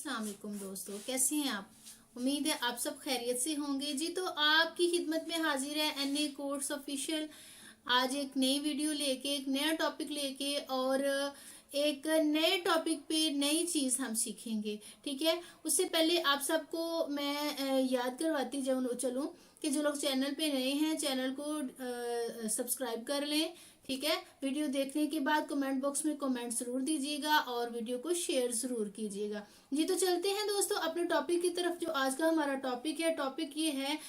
अस्सलाम वालेकुम दोस्तों, कैसे हैं आप। उम्मीद है आप सब खैरियत से होंगे जी। तो आपकी खिदमत में हाजिर है एनए कोर्स ऑफिशियल। आज एक नई वीडियो लेके, एक नया टॉपिक लेके और एक नए टॉपिक पे नई चीज़ हम सीखेंगे। ठीक है, उससे पहले आप सबको मैं याद करवाती चलूँ कि जो लोग चैनल पे नए हैं चैनल को सब्सक्राइब कर लें। ठीक है, वीडियो देखने के बाद कमेंट बॉक्स में कमेंट जरूर दीजिएगा और वीडियो को शेयर जरूर कीजिएगा जी। तो चलते हैं दोस्तों अपने टॉपिक की तरफ। जो आज का हमारा टॉपिक है, टॉपिक ये है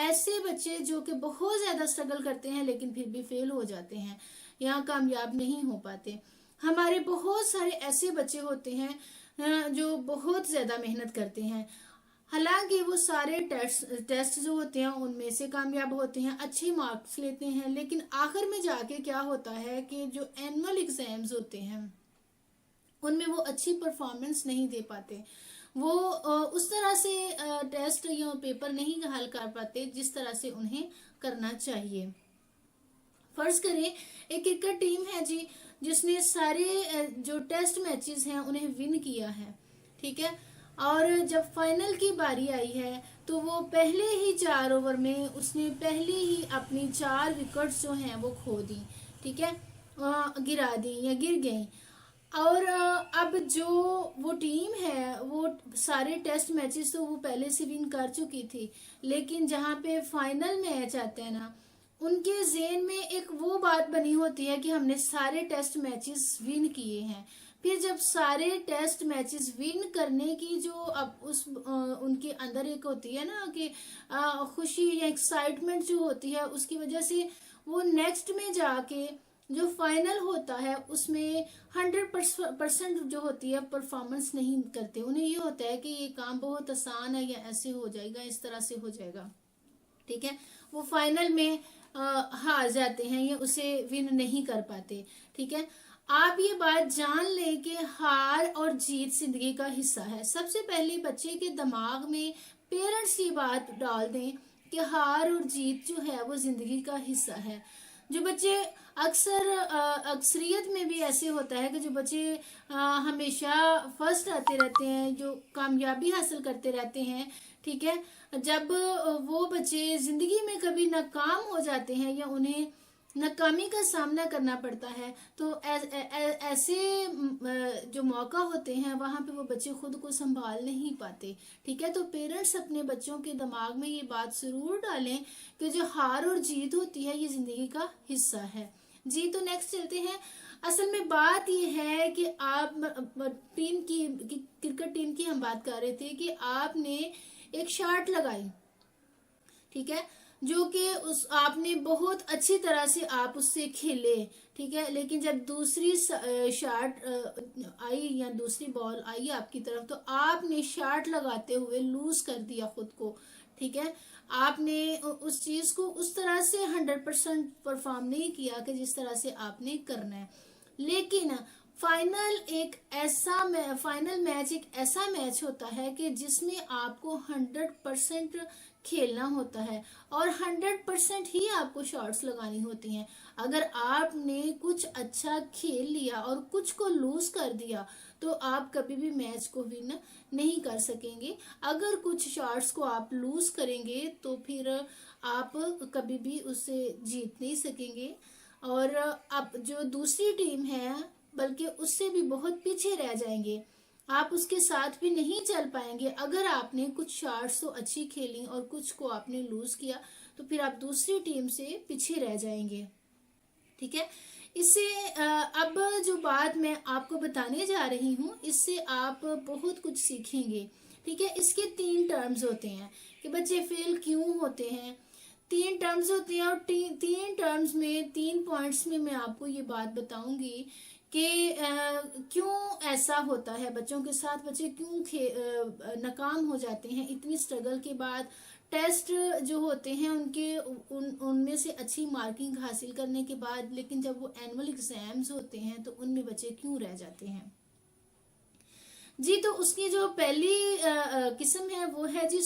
ऐसे बच्चे जो कि बहुत ज्यादा स्ट्रगल करते हैं लेकिन फिर भी फेल हो जाते हैं, यहाँ कामयाब नहीं हो पाते। हमारे बहुत सारे ऐसे बच्चे होते हैं जो बहुत ज्यादा मेहनत करते हैं, हालांकि वो सारे टेस्ट जो होते हैं उनमें से कामयाब होते हैं, अच्छे मार्क्स लेते हैं, लेकिन आखिर में जाके क्या होता है कि जो एनुअल एग्जाम्स होते हैं उनमें वो अच्छी परफॉर्मेंस नहीं दे पाते। वो उस तरह से टेस्ट या पेपर नहीं हल कर पाते जिस तरह से उन्हें करना चाहिए। फर्ज करें एक क्रिकेट टीम है जी, जिसने सारे जो टेस्ट मैचेस हैं उन्हें विन किया है। ठीक है, और जब फाइनल की बारी आई है तो वो पहले ही 4 ओवर में उसने पहले ही अपनी 4 विकेट्स जो हैं वो खो दी। ठीक है, गिरा दी या गिर गई। और अब जो वो टीम है वो सारे टेस्ट मैचेस तो वो पहले से विन कर चुकी थी, लेकिन जहाँ पे फाइनल मैच आते हैं ना, उनके जेन में एक वो बात बनी होती है कि हमने सारे टेस्ट मैचेस विन किए हैं। फिर जब सारे टेस्ट मैचेस विन करने की जो अब उनके अंदर एक होती है ना कि खुशी या एक्साइटमेंट जो होती है, उसकी वजह से वो नेक्स्ट में जाके जो फाइनल होता है उसमें 100% जो होती है परफॉर्मेंस नहीं करते। उन्हें ये होता है कि ये काम बहुत आसान है या ऐसे हो जाएगा, इस तरह से हो जाएगा। ठीक है, वो फाइनल में हार जाते हैं या उसे विन नहीं कर पाते। ठीक है, आप ये बात जान लें कि हार और जीत जिंदगी का हिस्सा है। सबसे पहले बच्चे के दिमाग में पेरेंट्स ये बात डाल दें कि हार और जीत जो है वो जिंदगी का हिस्सा है। जो बच्चे अक्सरियत में भी ऐसे होता है कि जो बच्चे हमेशा फर्स्ट आते रहते हैं, जो कामयाबी हासिल करते रहते हैं। ठीक है, जब वो बच्चे जिंदगी में कभी नाकाम हो जाते हैं या उन्हें नाकामी का सामना करना पड़ता है तो ऐसे जो मौका होते हैं वहां पे वो बच्चे खुद को संभाल नहीं पाते। ठीक है, तो पेरेंट्स अपने बच्चों के दिमाग में ये बात जरूर डालें कि जो हार और जीत होती है ये जिंदगी का हिस्सा है जी। तो नेक्स्ट चलते हैं। असल में बात ये है कि आप टीम की क्रिकेट टीम की हम बात कर रहे थे कि आपने एक शॉट लगाई। ठीक है, जो कि उस आपने बहुत अच्छी तरह से आप उससे खेले। ठीक है, लेकिन जब दूसरी शॉट आई या दूसरी बॉल आई आपकी तरफ तो आपने शॉट लगाते हुए लूज कर दिया खुद को। ठीक है, आपने उस चीज को उस तरह से 100% परफॉर्म नहीं किया कि जिस तरह से आपने करना है। लेकिन फाइनल मैच एक ऐसा मैच होता है कि जिसमें आपको 100% खेलना होता है और 100% ही आपको शॉट्स लगानी होती हैं। अगर आपने कुछ अच्छा खेल लिया और कुछ को लूज कर दिया तो आप कभी भी मैच को विन नहीं कर सकेंगे। अगर कुछ शॉट्स को आप लूज करेंगे तो फिर आप कभी भी उससे जीत नहीं सकेंगे और अब जो दूसरी टीम है बल्कि उससे भी बहुत पीछे रह जाएंगे। आप उसके साथ भी नहीं चल पाएंगे। अगर आपने कुछ शॉट्स तो अच्छी खेली और कुछ को आपने लूज किया तो फिर आप दूसरी टीम से पीछे रह जाएंगे। ठीक है, इससे अब जो बात मैं आपको बताने जा रही हूँ इससे आप बहुत कुछ सीखेंगे। ठीक है, इसके 3 टर्म्स होते हैं कि बच्चे फेल क्यों होते हैं। 3 टर्म्स होते हैं और 3 टर्म्स में 3 पॉइंट्स में मैं आपको ये बात बताऊंगी कि क्यों ऐसा होता है बच्चों के साथ, बच्चे क्यों नाकाम हो जाते हैं इतनी स्ट्रगल के बाद। टेस्ट जो होते हैं उनमें से अच्छी मार्किंग हासिल करने के बाद, लेकिन जब वो एनुअल एग्जाम्स होते हैं तो उनमें बच्चे क्यों रह जाते हैं जी। तो उसकी जो पहली किस्म है वो है जी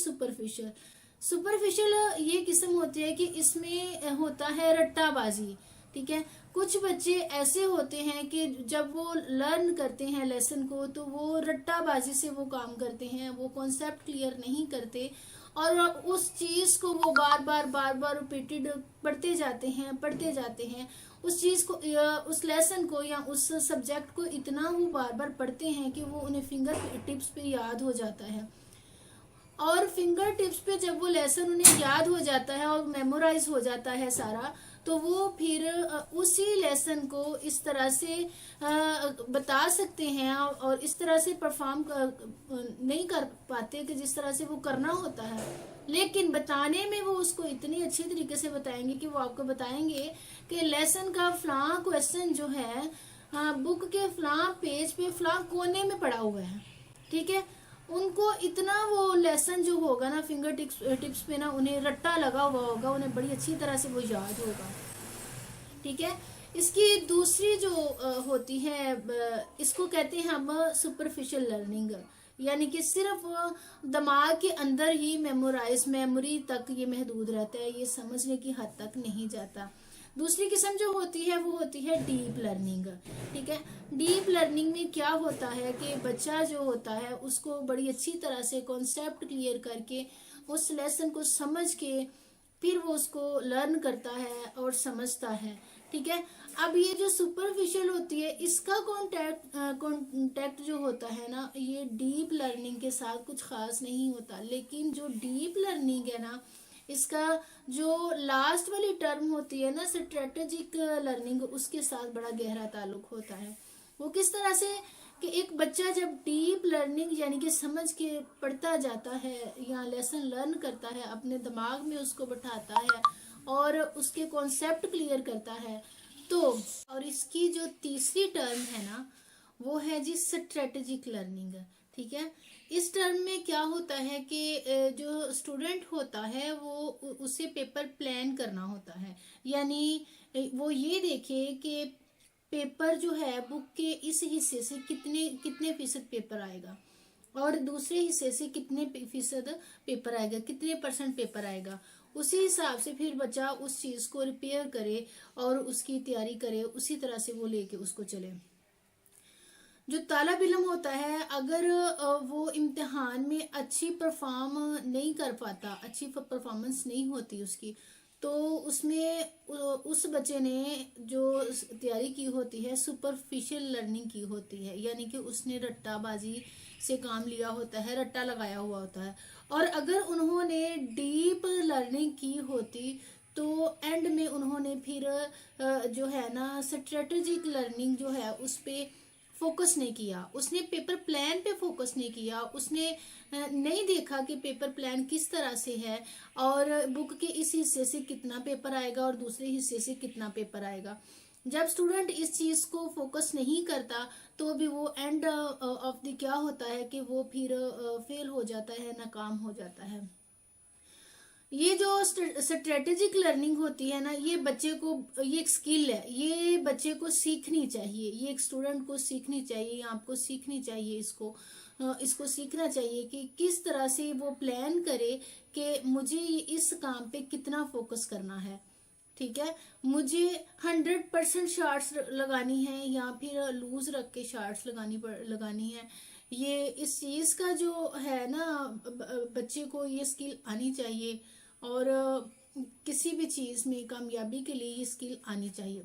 सुपरफिशियल ये किस्म होती है कि इसमें होता है रट्टाबाजी। ठीक है, कुछ बच्चे ऐसे होते हैं कि जब वो लर्न करते हैं लेसन को तो वो रट्टाबाजी से वो काम करते हैं, वो कॉन्सेप्ट क्लियर नहीं करते और उस चीज को वो बार बार रिपीटेड पढ़ते जाते हैं उस चीज को, उस लेसन को या उस सब्जेक्ट को इतना वो बार बार पढ़ते हैं कि वो उन्हें फिंगर टिप्स पे याद हो जाता है। और फिंगर टिप्स पे जब वो लेसन उन्हें याद हो जाता है और मेमोराइज हो जाता है सारा, तो वो फिर उसी लेसन को इस तरह से बता सकते हैं और इस तरह से परफॉर्म नहीं कर पाते कि जिस तरह से वो करना होता है। लेकिन बताने में वो उसको इतनी अच्छी तरीके से बताएंगे कि वो आपको बताएंगे कि लेसन का फलां क्वेश्चन जो है बुक के फलां पेज पे फलां कोने में पड़ा हुआ है। ठीक है, उनको इतना वो लेसन जो होगा ना फिंगर टिप्स पे ना उन्हें रट्टा लगा हुआ होगा, उन्हें बड़ी अच्छी तरह से वो याद होगा। ठीक है, इसकी दूसरी जो होती है इसको कहते हैं हम सुपरफिशियल लर्निंग, यानी कि सिर्फ दिमाग के अंदर ही मेमोरी तक ये महदूद रहता है, ये समझने की हद तक नहीं जाता। दूसरी किस्म जो होती है वो होती है डीप लर्निंग। ठीक है, डीप लर्निंग में क्या होता है कि बच्चा जो होता है उसको बड़ी अच्छी तरह से कॉन्सेप्ट क्लियर करके उस लेसन को समझ के फिर वो उसको लर्न करता है और समझता है। ठीक है, अब ये जो सुपरफिशियल होती है इसका कॉन्टेक्ट जो होता है ना ये डीप लर्निंग के साथ कुछ खास नहीं होता, लेकिन जो डीप लर्निंग है ना इसका जो लास्ट वाली टर्म होती है ना स्ट्रेटेजिक लर्निंग, उसके साथ बड़ा गहरा ताल्लुक होता है। वो किस तरह से कि एक बच्चा जब डीप लर्निंग यानी कि समझ के पढ़ता जाता है या लेसन लर्न करता है, अपने दिमाग में उसको बैठाता है और उसके कॉन्सेप्ट क्लियर करता है, तो और इसकी जो तीसरी टर्म है ना वो है जी स्ट्रेटेजिक लर्निंग। ठीक है, इस टर्म में क्या होता है कि जो स्टूडेंट होता है वो उसे पेपर प्लान करना होता है, यानी वो ये देखे कि पेपर जो है बुक के इस हिस्से से कितने कितने फीसद पेपर आएगा और दूसरे हिस्से से कितने फीसद पेपर आएगा, कितने परसेंट पेपर आएगा। उसी हिसाब से फिर बच्चा उस चीज को रिपेयर करे और उसकी तैयारी करे, उसी तरह से वो लेके उसको चले। जो तालब इल्म होता है अगर वो इम्तिहान में अच्छी परफॉर्म नहीं कर पाता, अच्छी परफॉर्मेंस नहीं होती उसकी, तो उसमें उस बच्चे ने जो तैयारी की होती है सुपरफिशियल लर्निंग की होती है, यानी कि उसने रट्टाबाजी से काम लिया होता है, रट्टा लगाया हुआ होता है। और अगर उन्होंने डीप लर्निंग की होती तो एंड में उन्होंने फिर जो है ना स्ट्रेटेजिक लर्निंग जो है उस पे फोकस नहीं किया, उसने पेपर प्लान पे फोकस नहीं किया, उसने नहीं देखा कि पेपर प्लान किस तरह से है और बुक के इस हिस्से से कितना पेपर आएगा और दूसरे हिस्से से कितना पेपर आएगा। जब स्टूडेंट इस चीज को फोकस नहीं करता तो भी वो एंड ऑफ द क्या होता है कि वो फिर फेल हो जाता है, नाकाम हो जाता है। ये जो स्ट्रेटेजिक लर्निंग होती है ना ये बच्चे को, ये एक स्किल है, ये बच्चे को सीखनी चाहिए, ये एक स्टूडेंट को सीखनी चाहिए, आपको सीखनी चाहिए, इसको सीखना चाहिए कि किस तरह से वो प्लान करे कि मुझे इस काम पे कितना फोकस करना है। ठीक है, मुझे 100% शार्ट्स लगानी है या फिर लूज रख के शार्ट्स लगानी है। ये इस चीज का जो है ना बच्चे को ये स्किल आनी चाहिए और किसी भी चीज में कामयाबी के लिए ये स्किल आनी चाहिए।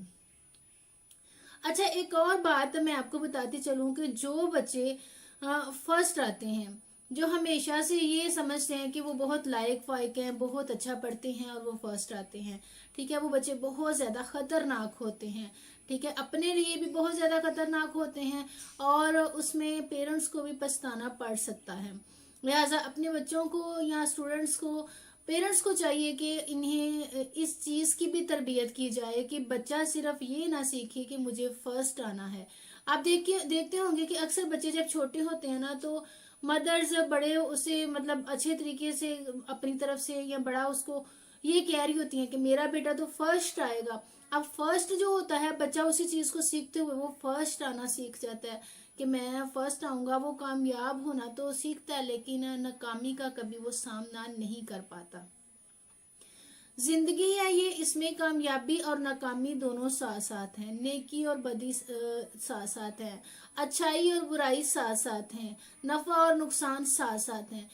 अच्छा, एक और बात मैं आपको बताती चलूं कि जो बच्चे फर्स्ट आते हैं, जो हमेशा से ये समझते हैं कि वो बहुत लायक फायक हैं, बहुत अच्छा पढ़ते हैं और वो फर्स्ट आते हैं, ठीक है, वो बच्चे बहुत ज्यादा खतरनाक होते हैं। ठीक है, अपने लिए भी बहुत ज्यादा खतरनाक होते हैं और उसमें पेरेंट्स को भी पछताना पड़ सकता है। लिहाजा अपने बच्चों को या स्टूडेंट्स को, पेरेंट्स को चाहिए कि इन्हें इस चीज की भी तरबियत की जाए कि बच्चा सिर्फ ये ना सीखे कि मुझे फर्स्ट आना है। आप देखते होंगे कि अक्सर बच्चे जब छोटे होते हैं ना तो मदर्स बड़े उसे मतलब अच्छे तरीके से अपनी तरफ से या बड़ा उसको ये कह रही होती है कि मेरा बेटा तो फर्स्ट आएगा। अब फर्स्ट जो होता है बच्चा उसी चीज को सीखते हुए वो फर्स्ट आना सीख जाता है कि मैं फर्स्ट आऊंगा, वो कामयाब होना तो सीखता है लेकिन नाकामी का कभी वो सामना नहीं कर पाता। जिंदगी है ये, इसमें कामयाबी और नाकामी दोनों साथ साथ हैं, नेकी और बदी साथ साथ है, अच्छाई और बुराई साथ साथ हैं, नफा और नुकसान साथ साथ हैं।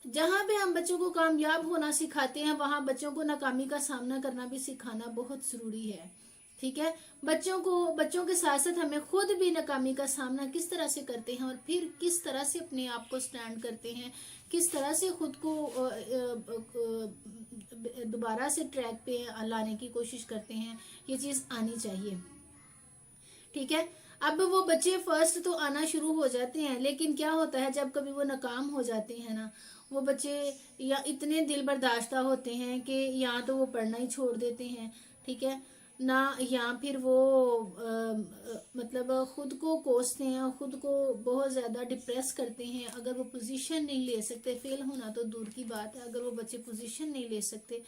जहां पे हम बच्चों को कामयाब होना सिखाते हैं, वहां बच्चों को नाकामी का सामना करना भी सिखाना बहुत जरूरी है। ठीक है, बच्चों के साथ साथ हमें खुद भी नाकामी का सामना किस तरह से करते हैं और फिर किस तरह से अपने आप को स्टैंड करते हैं, किस तरह से खुद को दोबारा से ट्रैक पे लाने की कोशिश करते हैं, ये चीज आनी चाहिए। ठीक है, अब वो बच्चे फर्स्ट तो आना शुरू हो जाते हैं, लेकिन क्या होता है जब कभी वो नाकाम हो जाते हैं ना, वो बच्चे या इतने दिल बर्दाश्ता होते हैं कि या तो वो पढ़ना ही छोड़ देते हैं, ठीक है ना, या फिर वो मतलब खुद को कोसते हैं, खुद को बहुत ज्यादा डिप्रेस करते हैं। अगर वो पोजीशन नहीं ले सकते, फेल होना तो दूर की बात है, अगर वो बच्चे पोजीशन नहीं ले सकते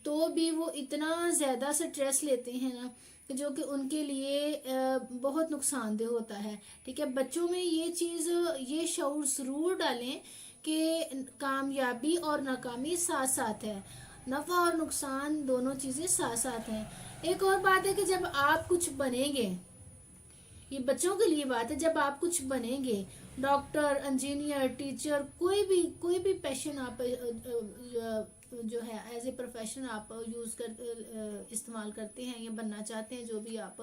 तो भी वो इतना ज्यादा स्ट्रेस लेते हैं ना, जो कि उनके लिए बहुत नुकसानदेह होता है। ठीक है, बच्चों में ये चीज, ये शऊर जरूर डालें कि कामयाबी और नाकामी साथ साथ है, नफा और नुकसान दोनों चीजें साथ साथ हैं। एक और बात है कि जब आप कुछ बनेंगे, ये बच्चों के लिए बात है, जब आप कुछ बनेंगे, डॉक्टर, इंजीनियर, टीचर, कोई भी पैशन आप जो है एज ए प्रोफेशन आप यूज कर इस्तेमाल करते हैं या बनना चाहते हैं, जो भी आप,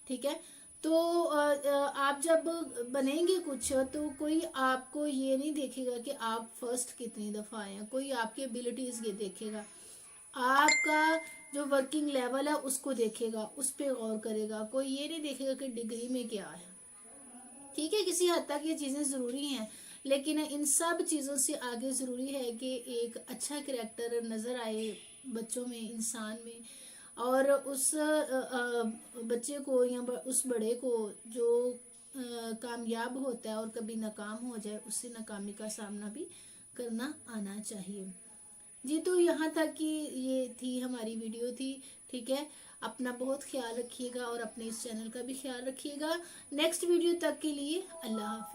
ठीक है, तो आप जब बनेंगे कुछ, तो कोई आपको ये नहीं देखेगा कि आप फर्स्ट कितनी दफा आए हैं, कोई आपकी एबिलिटीज ये देखेगा, आपका जो वर्किंग लेवल है उसको देखेगा, उस पर गौर करेगा। कोई ये नहीं देखेगा कि डिग्री में क्या है। ठीक है, किसी हद तक ये चीजें जरूरी हैं, लेकिन इन सब चीजों से आगे जरूरी है कि एक अच्छा कैरेक्टर नजर आए बच्चों में, इंसान में, और उस बच्चे को या उस बड़े को जो कामयाब होता है और कभी नाकाम हो जाए, उससे नाकामी का सामना भी करना आना चाहिए। जी, तो यहाँ तक कि ये थी हमारी वीडियो थी। ठीक है, अपना बहुत ख्याल रखिएगा और अपने इस चैनल का भी ख्याल रखिएगा। नेक्स्ट वीडियो तक के लिए अल्लाह हाफिज।